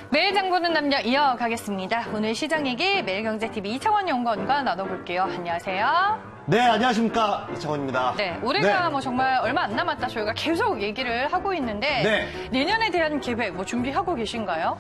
매일 장보는 남녀 이어가겠습니다. 오늘 시장 얘기 매일경제TV 이창원 연구원과 나눠볼게요. 안녕하세요. 네, 안녕하십니까. 이창원입니다. 네, 올해가 뭐 정말 얼마 안 남았다 저희가 계속 얘기를 하고 있는데 네. 내년에 대한 계획 뭐 준비하고 계신가요?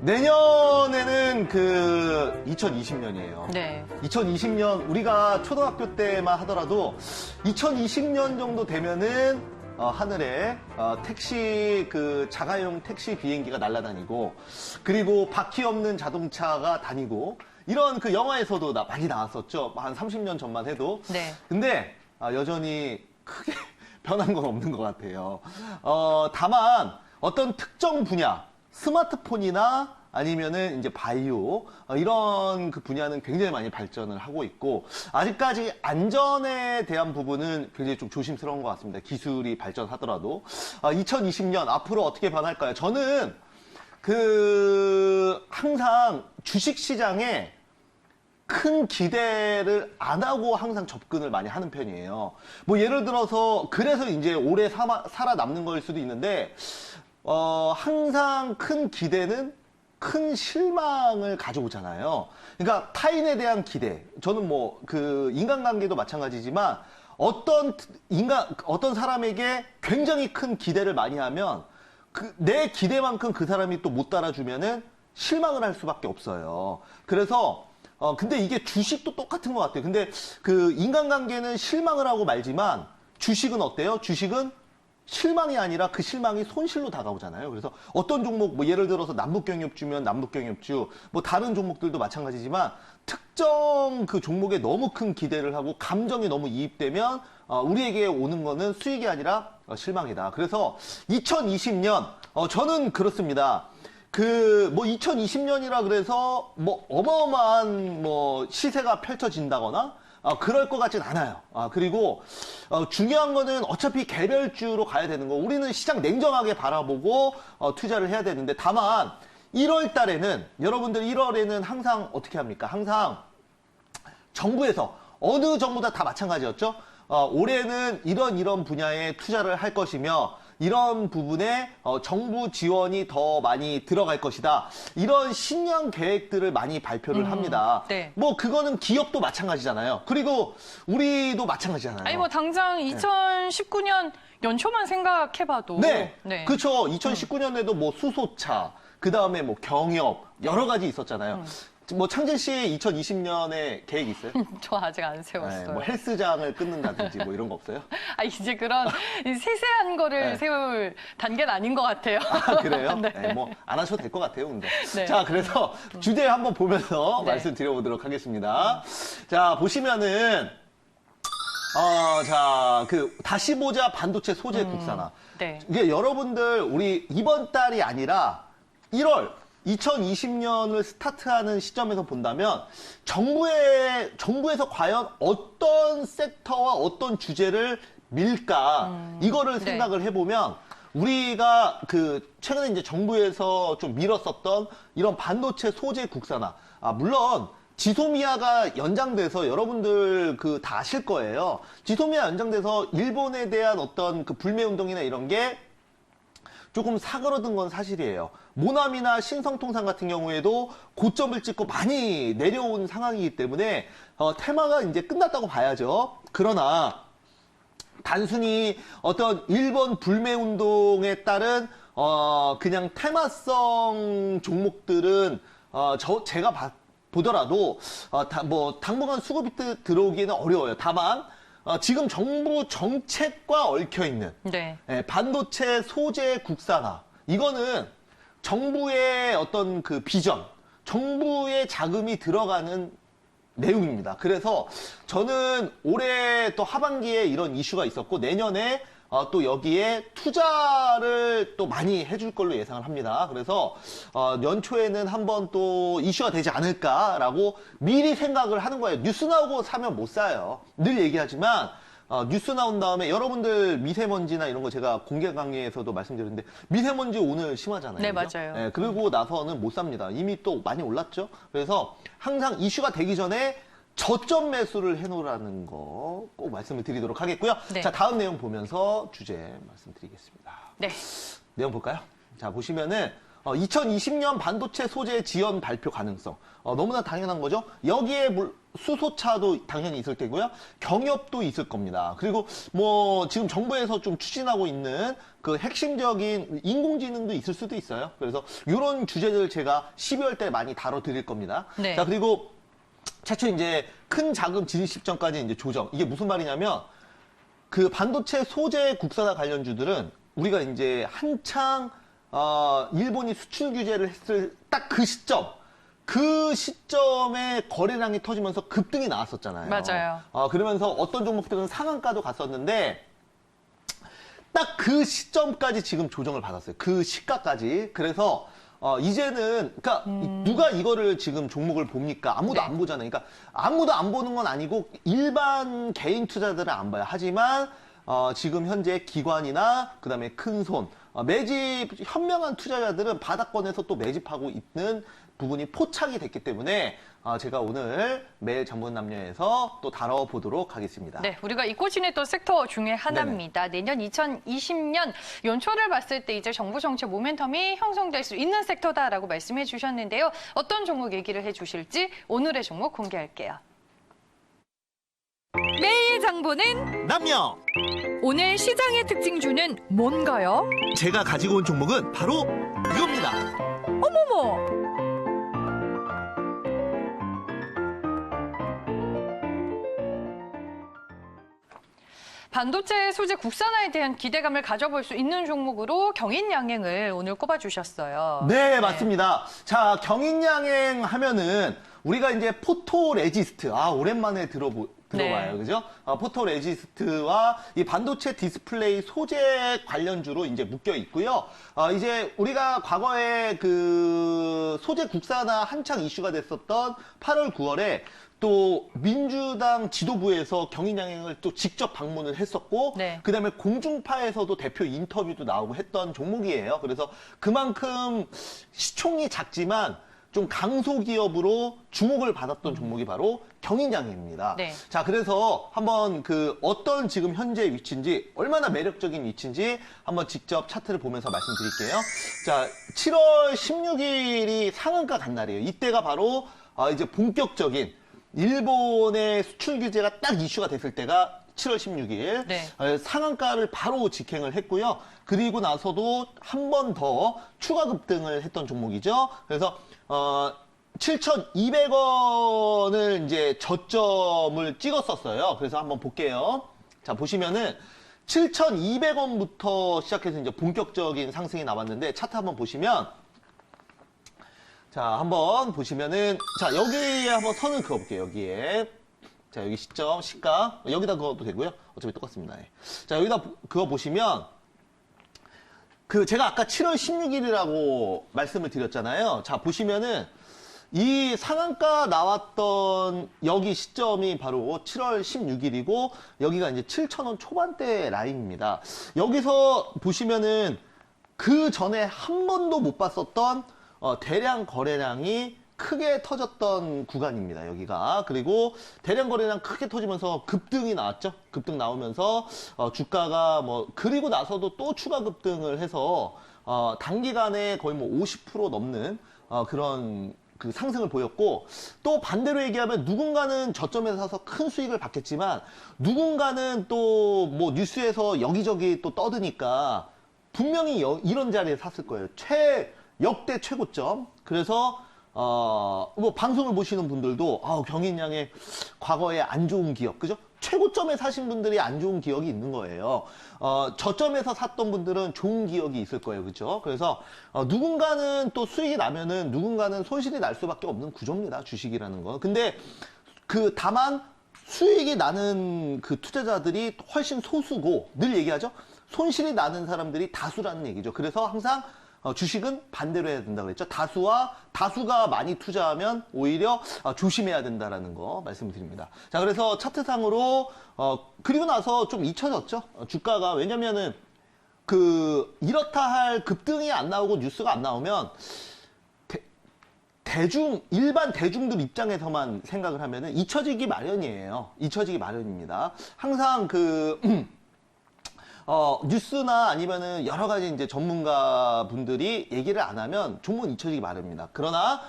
내년에는 2020년이에요. 네. 2020년 우리가 초등학교 때만 하더라도 2020년 정도 되면은 하늘에 택시 자가용 택시 비행기가 날아다니고 그리고 바퀴 없는 자동차가 다니고 이런 영화에서도 많이 나왔었죠. 한 30년 전만 해도. 네. 근데 여전히 크게 변한 건 없는 것 같아요. 다만 어떤 특정 분야, 스마트폰이나 아니면은 이제 바이오 이런 분야는 굉장히 많이 발전을 하고 있고 아직까지 안전에 대한 부분은 굉장히 좀 조심스러운 것 같습니다. 기술이 발전하더라도 2020년 앞으로 어떻게 변할까요? 저는 항상 주식 시장에 큰 기대를 안 하고 항상 접근을 많이 하는 편이에요. 뭐 예를 들어서 그래서 이제 오래 살아남는 걸 수도 있는데 항상 큰 기대는 큰 실망을 가져오잖아요. 그러니까 타인에 대한 기대. 저는 인간관계도 마찬가지지만 어떤 사람에게 굉장히 큰 기대를 많이 하면 내 기대만큼 그 사람이 또 못 따라주면은 실망을 할 수밖에 없어요. 그래서 근데 이게 주식도 똑같은 것 같아요. 근데 인간관계는 실망을 하고 말지만 주식은 어때요? 주식은 실망이 아니라 그 실망이 손실로 다가오잖아요. 그래서 어떤 종목, 예를 들어서 남북경협주면 남북경협주, 다른 종목들도 마찬가지지만 특정 종목에 너무 큰 기대를 하고 감정이 너무 이입되면 우리에게 오는 거는 수익이 아니라 실망이다. 그래서 2020년, 저는 그렇습니다. 2020년이라 그래서 어마어마한 시세가 펼쳐진다거나 그럴 것 같진 않아요. 그리고 중요한 거는 어차피 개별주로 가야 되는 거. 우리는 시장 냉정하게 바라보고 투자를 해야 되는데 다만 1월 달에는 여러분들 1월에는 항상 어떻게 합니까? 항상 정부에서 어느 정부다 다 마찬가지였죠. 올해는 이런 분야에 투자를 할 것이며 이런 부분에 정부 지원이 더 많이 들어갈 것이다. 이런 신년 계획들을 많이 발표를 합니다. 네. 그거는 기업도 마찬가지잖아요. 그리고 우리도 마찬가지잖아요. 아니 당장 2019년 연초만 생각해봐도 네. 네. 그렇죠. 2019년에도 수소차, 그다음에 경협 여러 가지 있었잖아요. 창진 씨 2020년에 계획 있어요? 저 아직 안 세웠어요. 네, 헬스장을 끊는다든지 이런 거 없어요? 이제 그런 세세한 거를 네. 세울 단계는 아닌 것 같아요. 그래요? 네. 네, 안 하셔도 될 것 같아요, 근데. 네. 자, 그래서 주제 한번 보면서 네. 말씀드려보도록 하겠습니다. 자, 보시면은, 다시 보자 반도체 소재 국산화. 네. 이게 여러분들, 우리 이번 달이 아니라 1월, 2020년을 스타트하는 시점에서 본다면 정부에서 과연 어떤 섹터와 어떤 주제를 밀까 이거를 네. 생각을 해보면 우리가 최근에 이제 정부에서 좀 밀었었던 이런 반도체 소재 국산화 물론 지소미아가 연장돼서 여러분들 다 아실 거예요. 지소미아 연장돼서 일본에 대한 어떤 불매운동이나 이런 게 조금 사그러든 건 사실이에요. 모나미나 신성통상 같은 경우에도 고점을 찍고 많이 내려온 상황이기 때문에 테마가 이제 끝났다고 봐야죠. 그러나 단순히 어떤 일본 불매운동에 따른 그냥 테마성 종목들은 제가 보더라도 당분간 수급이 들어오기는 어려워요. 다만 지금 정부 정책과 얽혀있는 네. 반도체 소재 국산화 이거는 정부의 어떤 비전, 정부의 자금이 들어가는 내용입니다. 그래서 저는 올해 또 하반기에 이런 이슈가 있었고 내년에 또 여기에 투자를 또 많이 해줄 걸로 예상을 합니다. 그래서 연초에는 한번 또 이슈가 되지 않을까라고 미리 생각을 하는 거예요. 뉴스 나오고 사면 못 사요. 늘 얘기하지만 뉴스 나온 다음에 여러분들 미세먼지나 이런 거 제가 공개 강의에서도 말씀드렸는데 미세먼지 오늘 심하잖아요. 네, 그죠? 맞아요. 네, 그러고 나서는 못 삽니다. 이미 또 많이 올랐죠. 그래서 항상 이슈가 되기 전에 저점 매수를 해놓으라는 거 꼭 말씀을 드리도록 하겠고요. 네. 자, 다음 내용 보면서 주제 말씀드리겠습니다. 네. 내용 볼까요? 자, 보시면은 2020년 반도체 소재 지연 발표 가능성. 너무나 당연한 거죠. 여기에 수소차도 당연히 있을 테고요. 경협도 있을 겁니다. 그리고 뭐 지금 정부에서 좀 추진하고 있는 그 핵심적인 인공지능도 있을 수도 있어요. 그래서 이런 주제들 제가 12월 때 많이 다뤄드릴 겁니다. 네. 자, 그리고 최초 이제 큰 자금 지급 시점까지 이제 조정. 이게 무슨 말이냐면 그 반도체 소재 국산화 관련주들은 우리가 이제 한창 일본이 수출 규제를 했을 딱 그 시점에 거래량이 터지면서 급등이 나왔었잖아요. 맞아요. 그러면서 어떤 종목들은 상한가도 갔었는데 딱 그 시점까지 지금 조정을 받았어요. 그 시가까지. 그래서 이제는 그러니까 누가 이거를 지금 종목을 봅니까? 아무도 네. 안 보잖아요. 그러니까 아무도 안 보는 건 아니고 일반 개인 투자들은 안 봐요. 하지만 지금 현재 기관이나 그다음에 큰손 매집 현명한 투자자들은 바닥권에서 또 매집하고 있는 부분이 포착이 됐기 때문에 제가 오늘 매일 전문 남녀에서 또 다뤄보도록 하겠습니다. 네, 우리가 잊고 지냈던 섹터 중에 하나입니다. 내년 2020년 연초를 봤을 때 이제 정부 정책 모멘텀이 형성될 수 있는 섹터다라고 말씀해 주셨는데요. 어떤 종목 얘기를 해 주실지 오늘의 종목 공개할게요. 매일 장보는 남녀! 오늘 시장의 특징주는 뭔가요? 제가 가지고 온 종목은 바로 이겁니다. 어머머! 반도체 소재 국산화에 대한 기대감을 가져볼 수 있는 종목으로 경인양행을 오늘 꼽아주셨어요. 네, 맞습니다. 자, 경인양행 하면은 우리가 이제 포토레지스트, 오랜만에 들어봐요. 네. 그죠? 포토레지스트와 이 반도체 디스플레이 소재 관련주로 이제 묶여 있고요. 이제 우리가 과거에 그 소재 국산화 한창 이슈가 됐었던 8월, 9월에 또 민주당 지도부에서 경인양행을 또 직접 방문을 했었고, 네. 그다음에 공중파에서도 대표 인터뷰도 나오고 했던 종목이에요. 그래서 그만큼 시총이 작지만 좀 강소기업으로 주목을 받았던 종목이 바로 경인양행입니다. 네. 자, 그래서 한번 그 어떤 지금 현재 위치인지, 얼마나 매력적인 위치인지 한번 직접 차트를 보면서 말씀드릴게요. 자, 7월 16일이 상한가 간 날이에요. 이때가 바로 이제 본격적인 일본의 수출 규제가 딱 이슈가 됐을 때가 7월 16일 네. 상한가를 바로 직행을 했고요. 그리고 나서도 한 번 더 추가 급등을 했던 종목이죠. 그래서 7,200원을 이제 저점을 찍었었어요. 그래서 한번 볼게요. 자, 보시면은 7,200원부터 시작해서 이제 본격적인 상승이 나왔는데 차트 한번 보시면, 자, 한번 보시면은, 자, 여기에 한번 선을 그어볼게요, 여기에. 자, 여기 시점, 시가. 여기다 그어도 되고요. 어차피 똑같습니다. 예. 자, 여기다 그어보시면, 제가 아까 7월 16일이라고 말씀을 드렸잖아요. 자, 보시면은, 이 상한가 나왔던 여기 시점이 바로 7월 16일이고, 여기가 이제 7,000원 초반대 라인입니다. 여기서 보시면은, 그 전에 한 번도 못 봤었던 대량 거래량이 크게 터졌던 구간입니다, 여기가. 그리고 대량 거래량 크게 터지면서 급등이 나왔죠. 급등 나오면서 주가가 그리고 나서도 또 추가 급등을 해서 단기간에 거의 50% 넘는 그런 그 상승을 보였고, 또 반대로 얘기하면 누군가는 저점에서 사서 큰 수익을 받겠지만 누군가는 또 뉴스에서 여기저기 또 떠드니까 분명히 이런 자리에 샀을 거예요. 역대 최고점. 그래서 방송을 보시는 분들도 경인양의 과거에 안 좋은 기억, 그죠? 최고점에 사신 분들이 안 좋은 기억이 있는 거예요. 저점에서 샀던 분들은 좋은 기억이 있을 거예요, 그죠? 그래서 누군가는 또 수익이 나면은 누군가는 손실이 날 수밖에 없는 구조입니다, 주식이라는 거. 근데 다만 수익이 나는 그 투자자들이 훨씬 소수고, 늘 얘기하죠. 손실이 나는 사람들이 다수라는 얘기죠. 그래서 항상 주식은 반대로 해야 된다고 그랬죠. 다수가 많이 투자하면 오히려 조심해야 된다라는 거 말씀드립니다. 자, 그래서 차트상으로 그리고 나서 좀 잊혀졌죠. 주가가. 왜냐면은 이렇다 할 급등이 안 나오고 뉴스가 안 나오면 일반 대중들 입장에서만 생각을 하면은 잊혀지기 마련이에요. 잊혀지기 마련입니다. 항상 뉴스나 아니면은 여러 가지 이제 전문가 분들이 얘기를 안 하면 종목은 잊혀지기 마련입니다. 그러나,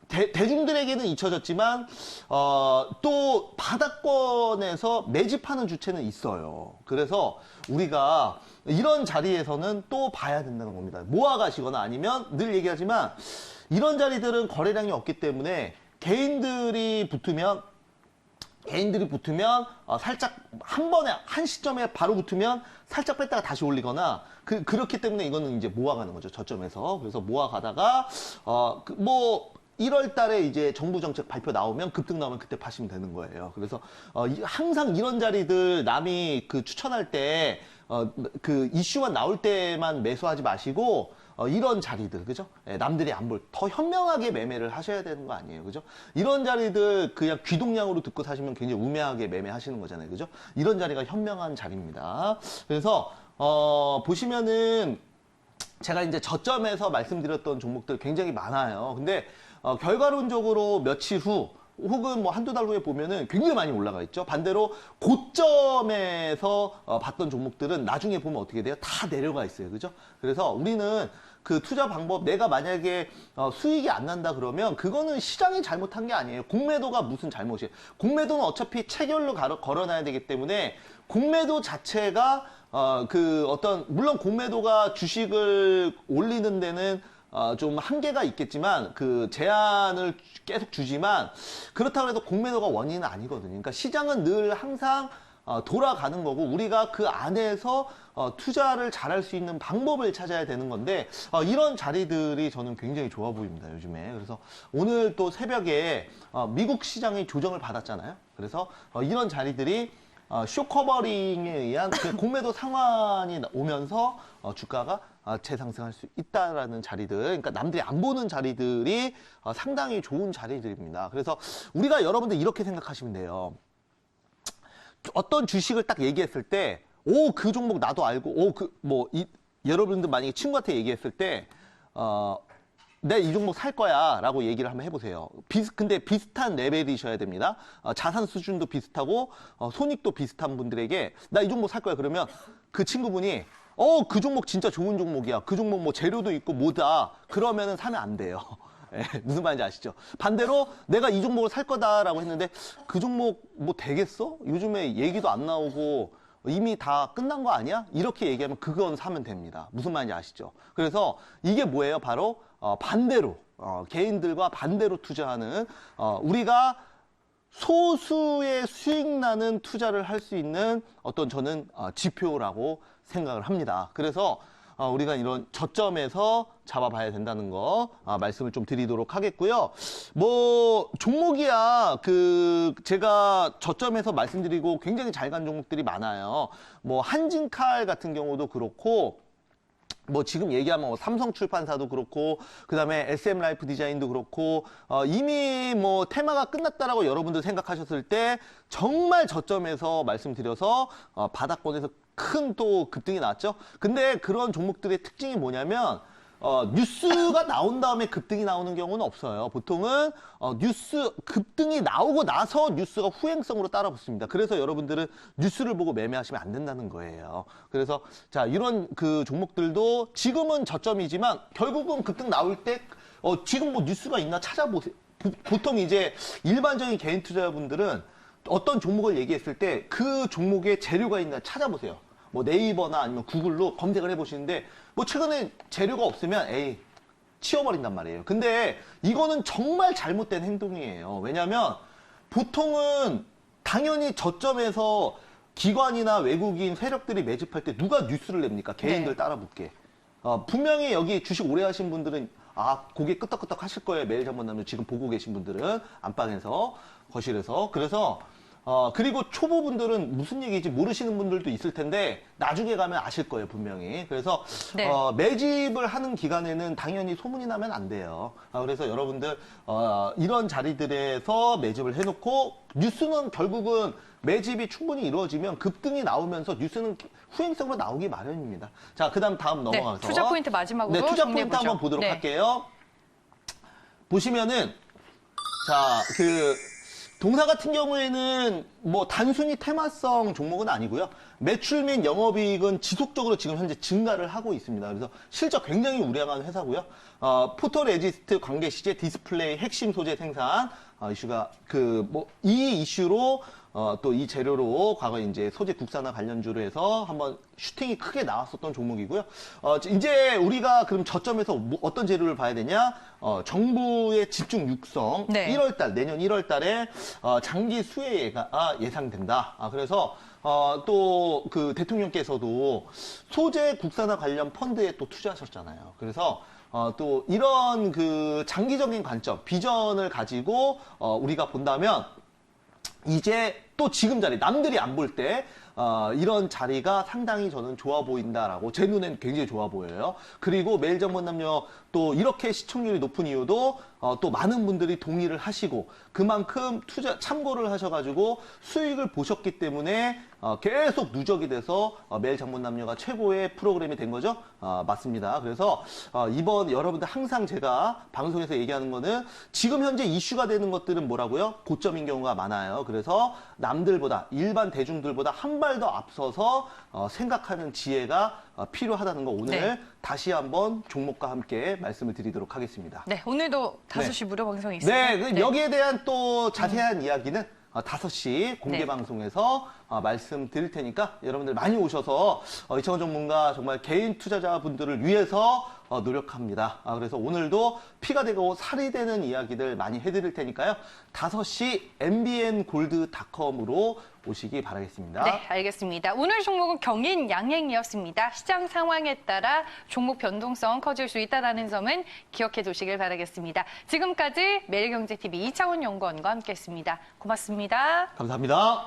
대중들에게는 잊혀졌지만, 또 바닥권에서 매집하는 주체는 있어요. 그래서 우리가 이런 자리에서는 또 봐야 된다는 겁니다. 모아가시거나 아니면 늘 얘기하지만 이런 자리들은 거래량이 없기 때문에 개인들이 붙으면 살짝 한 번에 한 시점에 바로 붙으면 살짝 뺐다가 다시 올리거나 그렇기 때문에 이거는 이제 모아가는 거죠. 저점에서. 그래서 모아가다가 1월 달에 이제 정부 정책 발표 나오면 급등 나오면 그때 파시면 되는 거예요. 그래서 항상 이런 자리들 남이 추천할 때 이슈가 나올 때만 매수하지 마시고 이런 자리들, 그죠? 남들이 안 볼, 더 현명하게 매매를 하셔야 되는 거 아니에요, 그죠? 이런 자리들 그냥 귀동량으로 듣고 사시면 굉장히 우매하게 매매하시는 거잖아요, 그죠? 이런 자리가 현명한 자리입니다. 그래서 보시면은 제가 이제 저점에서 말씀드렸던 종목들 굉장히 많아요. 근데 결과론적으로 며칠 후 혹은 뭐 한두 달 후에 보면은 굉장히 많이 올라가 있죠. 반대로 고점에서 봤던 종목들은 나중에 보면 어떻게 돼요? 다 내려가 있어요. 그죠? 그래서 우리는 그 투자 방법, 내가 만약에 수익이 안 난다 그러면 그거는 시장이 잘못한 게 아니에요. 공매도가 무슨 잘못이에요. 공매도는 어차피 체결로 걸어놔야 되기 때문에 공매도 자체가 물론 공매도가 주식을 올리는 데는 좀 한계가 있겠지만 그 제한을 계속 주지만 그렇다고 해도 공매도가 원인은 아니거든요. 그러니까 시장은 늘 항상 돌아가는 거고 우리가 그 안에서 투자를 잘할 수 있는 방법을 찾아야 되는 건데 이런 자리들이 저는 굉장히 좋아 보입니다. 요즘에. 그래서 오늘 또 새벽에 미국 시장이 조정을 받았잖아요. 그래서 이런 자리들이 쇼커버링에 의한 그 공매도 상환이 오면서 주가가 재상승할 수 있다라는 자리들, 그러니까 남들이 안 보는 자리들이 상당히 좋은 자리들입니다. 그래서 우리가 여러분들 이렇게 생각하시면 돼요. 어떤 주식을 딱 얘기했을 때, 그 종목 나도 알고, 여러분들 만약에 친구한테 얘기했을 때, 내가 이 종목 살 거야 라고 얘기를 한번 해보세요. 근데 비슷한 레벨이셔야 됩니다. 자산 수준도 비슷하고 손익도 비슷한 분들에게 나 이 종목 살 거야 그러면 그 친구분이 그 종목 진짜 좋은 종목이야. 그 종목 뭐 재료도 있고 뭐다. 그러면은 사면 안 돼요. 무슨 말인지 아시죠? 반대로 내가 이 종목을 살 거다라고 했는데 그 종목 뭐 되겠어? 요즘에 얘기도 안 나오고 이미 다 끝난 거 아니야? 이렇게 얘기하면 그건 사면 됩니다. 무슨 말인지 아시죠? 그래서 이게 뭐예요? 바로 반대로 개인들과 반대로 투자하는 우리가 소수의 수익 나는 투자를 할 수 있는 어떤 저는 지표라고 생각을 합니다. 그래서 우리가 이런 저점에서 잡아봐야 된다는 거 말씀을 좀 드리도록 하겠고요. 뭐 종목이야 제가 저점에서 말씀드리고 굉장히 잘 간 종목들이 많아요. 뭐 한진칼 같은 경우도 그렇고 뭐 지금 얘기하면 뭐 삼성출판사도 그렇고 그다음에 SM라이프 디자인도 그렇고 이미 뭐 테마가 끝났다라고 여러분들 생각하셨을 때 정말 저점에서 말씀드려서 바닥권에서 큰 또 급등이 나왔죠. 근데 그런 종목들의 특징이 뭐냐면 뉴스가 나온 다음에 급등이 나오는 경우는 없어요. 보통은 급등이 나오고 나서 뉴스가 후행성으로 따라 붙습니다. 그래서 여러분들은 뉴스를 보고 매매하시면 안 된다는 거예요. 그래서 자 이런 그 종목들도 지금은 저점이지만 결국은 급등 나올 때 지금 뭐 뉴스가 있나 찾아보세요. 보통 이제 일반적인 개인 투자자분들은 어떤 종목을 얘기했을 때 그 종목에 재료가 있나 찾아보세요. 뭐 네이버나 아니면 구글로 검색을 해보시는데 뭐 최근에 재료가 없으면 치워버린단 말이에요. 근데 이거는 정말 잘못된 행동이에요. 왜냐하면 보통은 당연히 저점에서 기관이나 외국인 세력들이 매집할 때 누가 뉴스를 냅니까? 개인들 네. 따라붙게. 분명히 여기 주식 오래 하신 분들은 고개 끄덕끄덕 하실 거예요. 매일 전문하면 지금 보고 계신 분들은 안방에서 거실에서. 그래서 그리고 초보분들은 무슨 얘기인지 모르시는 분들도 있을 텐데 나중에 가면 아실 거예요, 분명히. 그래서 네. 매집을 하는 기간에는 당연히 소문이 나면 안 돼요. 그래서 여러분들 이런 자리들에서 매집을 해놓고 뉴스는 결국은 매집이 충분히 이루어지면 급등이 나오면서 뉴스는 후행성으로 나오기 마련입니다. 자, 다음 넘어가서 네, 투자 포인트 마지막으로 네, 투자 포인트 정리해보죠. 한번 보도록 네. 할게요. 보시면은 자, 동사 같은 경우에는 뭐 단순히 테마성 종목은 아니고요. 매출 및 영업이익은 지속적으로 지금 현재 증가를 하고 있습니다. 그래서 실적 굉장히 우량한 회사고요. 포토레지스트 관계 시제 디스플레이 핵심 소재 생산 이슈가 이 이슈로 또 이 재료로 과거 이제 소재 국산화 관련주로 해서 한번 슈팅이 크게 나왔었던 종목이고요. 이제 우리가 그럼 저점에서 어떤 재료를 봐야 되냐? 정부의 집중 육성 네. 1월달 내년 1월달에 장기 수혜가 예상된다. 그래서 또 그 대통령께서도 소재 국산화 관련 펀드에 또 투자하셨잖아요. 그래서 또 이런 그 장기적인 관점, 비전을 가지고 우리가 본다면 이제 또 지금 자리, 남들이 안 볼 때, 이런 자리가 상당히 저는 좋아 보인다라고, 제 눈엔 굉장히 좋아 보여요. 그리고 매일 정보남녀 또 이렇게 시청률이 높은 이유도 또 많은 분들이 동의를 하시고, 그만큼 참고를 하셔가지고 수익을 보셨기 때문에 계속 누적이 돼서 매일 장본남녀가 최고의 프로그램이 된 거죠. 맞습니다. 그래서 이번 여러분들 항상 제가 방송에서 얘기하는 거는 지금 현재 이슈가 되는 것들은 뭐라고요? 고점인 경우가 많아요. 그래서 남들보다 일반 대중들보다 한 발 더 앞서서 생각하는 지혜가 필요하다는 거 오늘 네. 다시 한번 종목과 함께 말씀을 드리도록 하겠습니다. 네, 오늘도 5시 무료 방송이 있어요. 네, 여기에 대한 또 자세한 이야기는 5시 공개 네. 방송에서 말씀드릴 테니까 여러분들 많이 오셔서 이창원 전문가 정말 개인 투자자분들을 위해서 노력합니다. 그래서 오늘도 피가 되고 살이 되는 이야기들 많이 해드릴 테니까요. 5시 mbngol드.com으로 오시기 바라겠습니다. 네, 알겠습니다. 오늘 종목은 경인 양행이었습니다. 시장 상황에 따라 종목 변동성 커질 수 있다는 점은 기억해 두시길 바라겠습니다. 지금까지 매일경제TV 이창원 연구원과 함께했습니다. 고맙습니다. 감사합니다.